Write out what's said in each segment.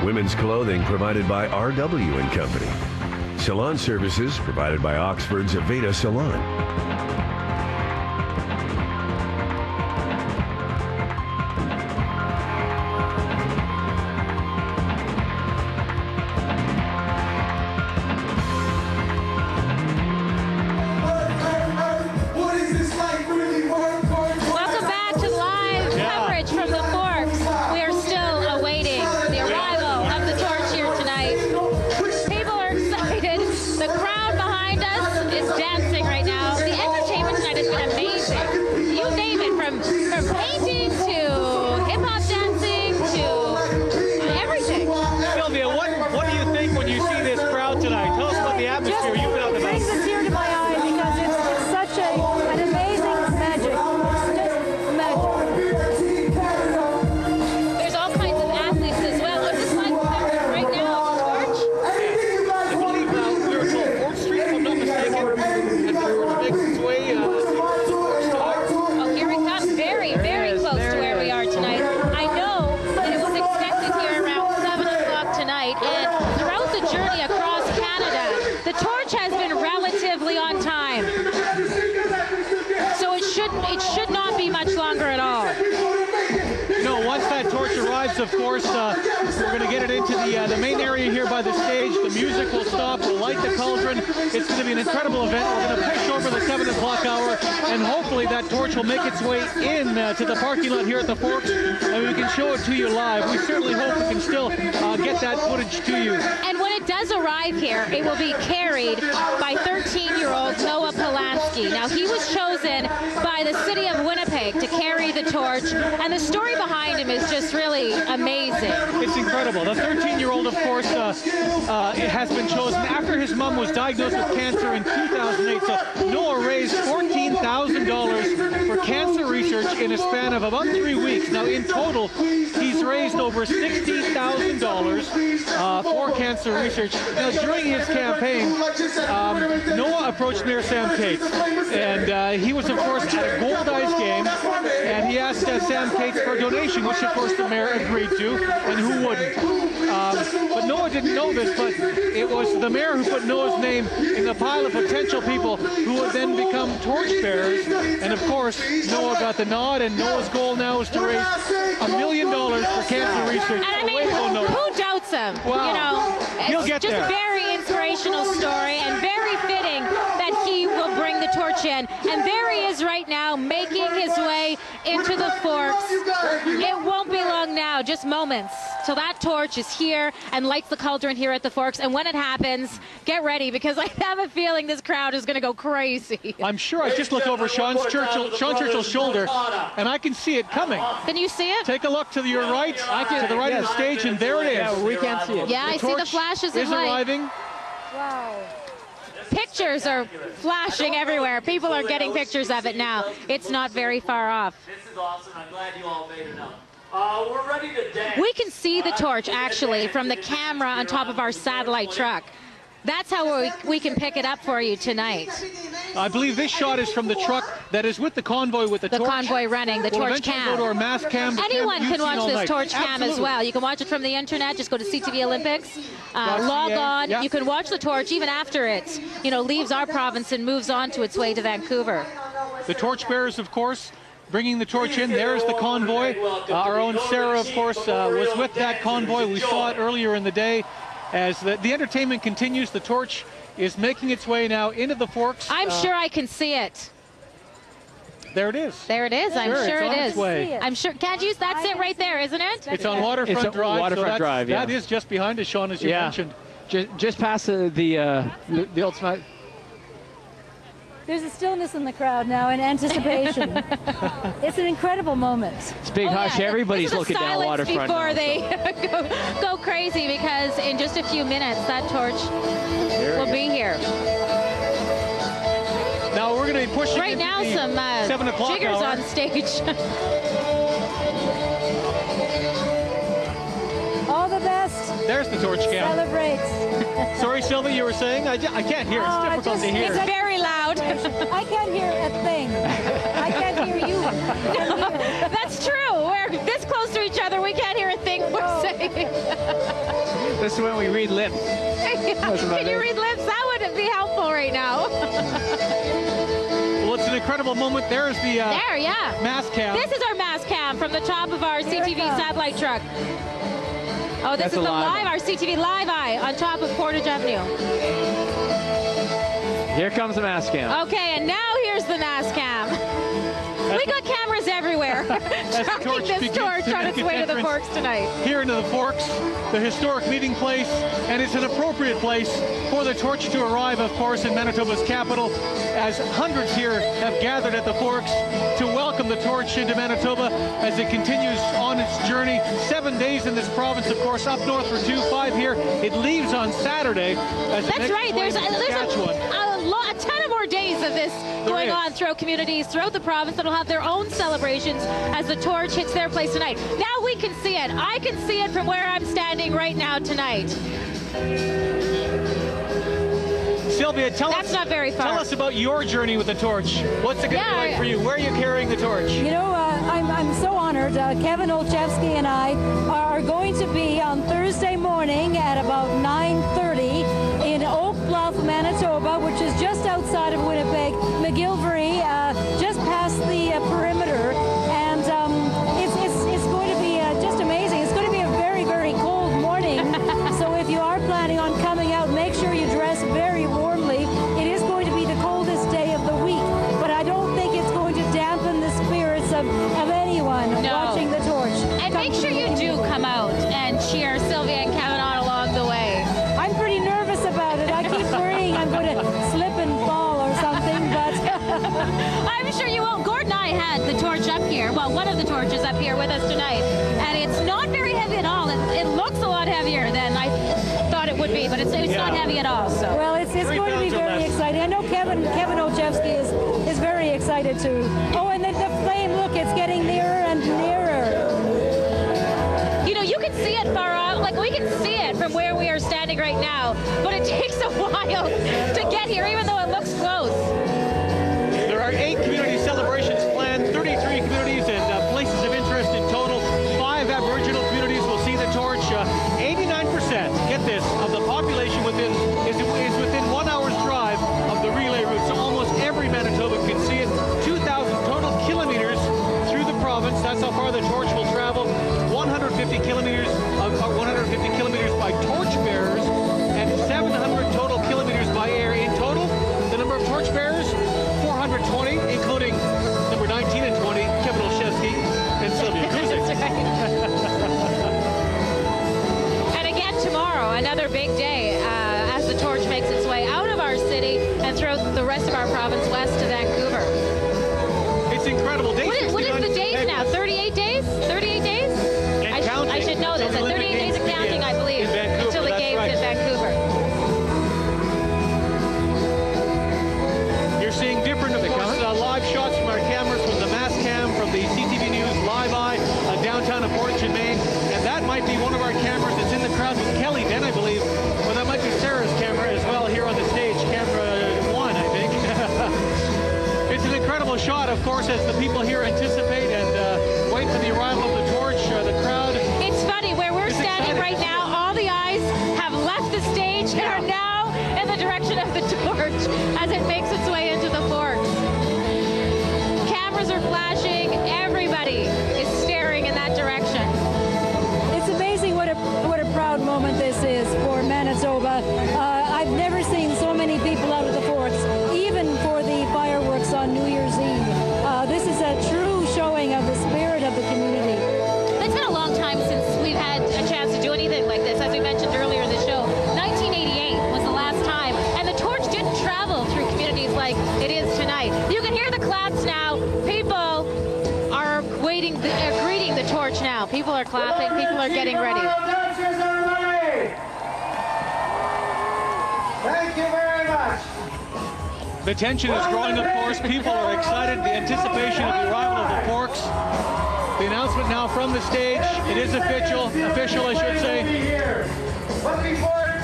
Women's clothing provided by RW & Company. Salon services provided by Oxford's Aveda Salon. Of course, we're going to get it into the main area here by the stage. The music will stop. We'll light the cauldron. It's going to be an incredible event. We're going to push over the 7 o'clock hour, and hopefully that torch will make its way in to the parking lot here at the Forks, and we can show it to you live. We certainly hope we can still get that footage to you. And when it does arrive here, it will be carried by 13-year-old Noah Polansky. Now, he was chosen by the city of Winnipeg to carry the torch, and the story behind him is just really amazing. It's incredible. The 13-year-old, of course, has been chosen after his mom was diagnosed with cancer in 2008. So Noah raised $14,000 for cancer research in a span of about 3 weeks. Now, in total, he's raised over $60,000 for cancer research. Now, during his campaign, Noah approached Mayor Sam Cates, and he was, of course, at a Gold Eyes game, and he asked Sam Cates for a donation, which, of course, the mayor agreed to, and who wouldn't? But Noah didn't know this, but it was the mayor who put Noah's name in the pile of potential people who would then become torchbearers. And of course, Noah got the nod, and Noah's goal now is to raise $1 million for cancer research. And I mean, who doubts him? Wow. You know, He'll get just there. A very inspirational story, and very fitting that he will bring the torch in. And there he is right now, making his way into the Forks. It won't be long now, just moments, till that torch is here and lights the cauldron here at the Forks. And when it happens, get ready, because I have a feeling this crowd is going to go crazy. I'm sure. I just looked over Sean Churchill's shoulder, and I can see it coming. Can you see it? Take a look to your right, to the right of the stage, and there it is. Yeah, we can't see it. Yeah, I see the flashes of light. Arriving. Wow. Pictures are flashing everywhere. People are getting pictures of it now. It's not very far off. This is awesome. I'm glad you all made it up. We're ready to dance. We can see the torch, actually, from the camera on top of our satellite truck. That's how we can pick it up for you tonight. I believe this shot is from the truck that is with the convoy with the torch. The convoy running, the torch cam. Go to our mass cam. Anyone can watch this torch cam as well. You can watch it from the internet. Just go to CTV Olympics, log on. Yeah. You can watch the torch even after it, leaves our province and moves on to its way to Vancouver. The torchbearers, of course, bringing the torch in. There's the convoy. Our own Sarah, of course, was with that convoy. We saw it earlier in the day. As the entertainment continues, the torch is making its way now into the Forks. I'm sure I can see it. There it is. There it is. I'm sure it it is. I'm sure. Can't you? That's it right there, isn't it? It's on Waterfront Drive. Waterfront Drive, yeah. That is just behind us, Sean, as you mentioned. Just past the old smile. There's a stillness in the crowd now in anticipation. It's an incredible moment. It's big hush. Everybody's looking down Waterfront before now, they go crazy, because in just a few minutes that torch will be here. Now we're going to be pushing right now. Some 7 o'clock jiggers hour on stage. All the best. There's the torch cam. Celebrates. Sorry, Sylvia, you were saying? I can't hear. It's difficult to hear. It's very loud. I can't hear a thing. I can't hear you. That's true. We're this close to each other. We can't hear a thing we're saying. This is when we read lips. Can you read lips? That wouldn't be helpful right now. Well, it's an incredible moment. There's the There, yeah. mass cam. This is our mass cam from the top of our CTV satellite truck. Oh, this That's is the a live live, our CTV Live Eye on top of Portage Avenue. Here comes the mass cam. Okay, and now here's the mass cam. We got cameras everywhere. Tracking this torch on its way to the Forks tonight. Here into the Forks, the historic meeting place, and it's an appropriate place for the torch to arrive, of course, in Manitoba's capital, as hundreds here have gathered at the Forks to welcome the torch into Manitoba as it continues on its journey. 7 days in this province, of course, up north for 5 here. It leaves on Saturday. As That's right. There's a ton of more days of this going on throughout communities, throughout the province that will have their own celebrations as the torch hits their place tonight. Now we can see it. I can see it from where I'm standing right now tonight. Sylvia, tell us about your journey with the torch. What's it going to be like for you? Where are you carrying the torch? You know, I'm so honored. Kevin Olszewski and I are going to be on Thursday morning at about 9:30 in Oak Bluff, Manitoba, which is just outside of Winnipeg, McGillivray, just past the perimeter. And it's going to be just amazing. It's going to be a very, very cold morning. So if you are planning on coming out, make sure you dress very warmly. It is going to be the coldest day of the week, but I don't think it's going to dampen the spirits of anyone watching the torch. And make sure you do come out and cheer Sylvia and Kevin on along the way. I'm pretty nervous about it. I keep worrying I'm going to slip and fall or something, but I'm sure you won't. Gordon and I had the torch up here, well, one of the torches up here with us tonight, and it's not very heavy at all. It looks a lot heavier than I thought it would be, but it's not heavy at all. So. Well, it's going to be very exciting. I know Kevin Olszewski is very excited too. Oh, and the flame, look, it's getting nearer and nearer. You know, you can see it far out. Like, we can see it from where we are standing right now, but it takes a while to get here, even though it looks close. There are 8 community celebrations planned, 33 communities and places of interest in total. 5 Aboriginal communities will see the torch. 89%, get this, of the population is within 1 hour's drive of the relay route. So almost every Manitoban can see it. 2,000 total kilometers through the province. That's how far the torch will travel. 150 kilometers by torch bearers and 700 total kilometers by air. In total, the number of torch bearers, 420, including number 19 and 20, Kevin Olszewski and Sylvia Kuzik. And again tomorrow, another big day as the torch makes its way out of our city and throughout the rest of our province west to Vancouver. It's incredible. What is the days now? 38 days? 38 days? I should know this. 38 days of counting, I believe, until the games in Vancouver. You're seeing different, of course, live shots from our cameras, from the mass cam, from the CTV News Live Eye downtown of Portage in Maine. And that might be one of our cameras that's in the crowd with Kelly then, I believe. Or that might be Sarah's camera as well here on the stage. Camera 1, I think. It's an incredible shot, of course, as the people here anticipate and wait for the arrival of the torch. The crowd. It's funny, where we're standing right now, all the eyes have left the stage and are now in the direction of the torch as it makes its way into the Forks. Cameras are flashing. Everybody is staring in that direction. It's amazing what a proud moment this is for Manitoba. I've never seen so many people out of the Forks, even for the fireworks on New Year's Eve. This is a true showing of the spirit of the community. It's been a long time since we've had a chance to do anything like this. As we mentioned earlier in the show, 1988 was the last time, and the torch didn't travel through communities like it is tonight. You can hear the claps now. People are greeting the torch now. People are clapping. People are getting ready. Thank you very much. The tension is growing, of course. People are excited. The anticipation of the arrival of the Forks. The announcement now from the stage. It is official, I should say.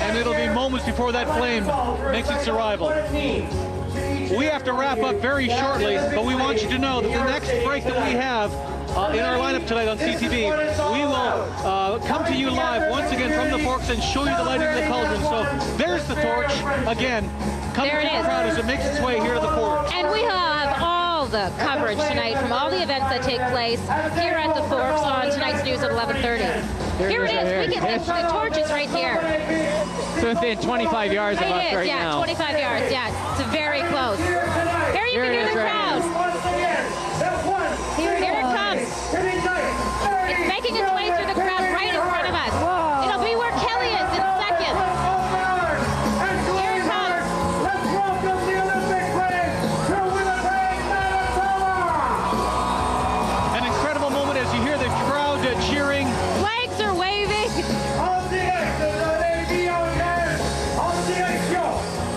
And it'll be moments before that flame makes its arrival. We have to wrap up very shortly, but we want you to know that the next break that we have in our lineup tonight on CTV, we will come to you live once again from the Forks forks and show you the lighting of the cauldron. So there's the torch again. Coming to the crowd as it makes its way here to the Forks. And we have all the coverage tonight from all the events that take place here at the Forks on tonight's news at 11:30. Here it is. We get the torches right here. So within 25 yards of us right now. 25 yards. Yeah, it's very close. Here you can hear the crowd. Here it comes. It's making its way through the crowd right in front of us. It'll be where Kelly is in seconds. Here it comes. Let's welcome the Olympic flag to Winnipeg, Manitoba. An incredible moment as you hear the crowd cheering. Flags are waving.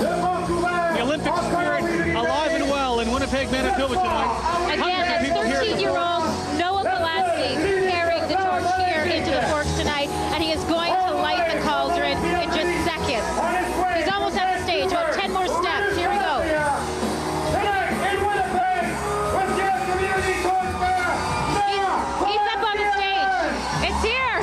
The Olympic spirit alive and well in Winnipeg, Manitoba tonight. Again, that's 13-year-old Noah Pulaski carrying the torch here into the Forks tonight, and he is going to light the cauldron in just seconds. He's almost at the stage, about 10 more steps. Here we go. He's up on the stage. It's here.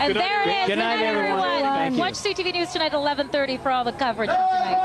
And there it is. Good night, everyone. Watch CTV News tonight at 11:30 for all the coverage from tonight.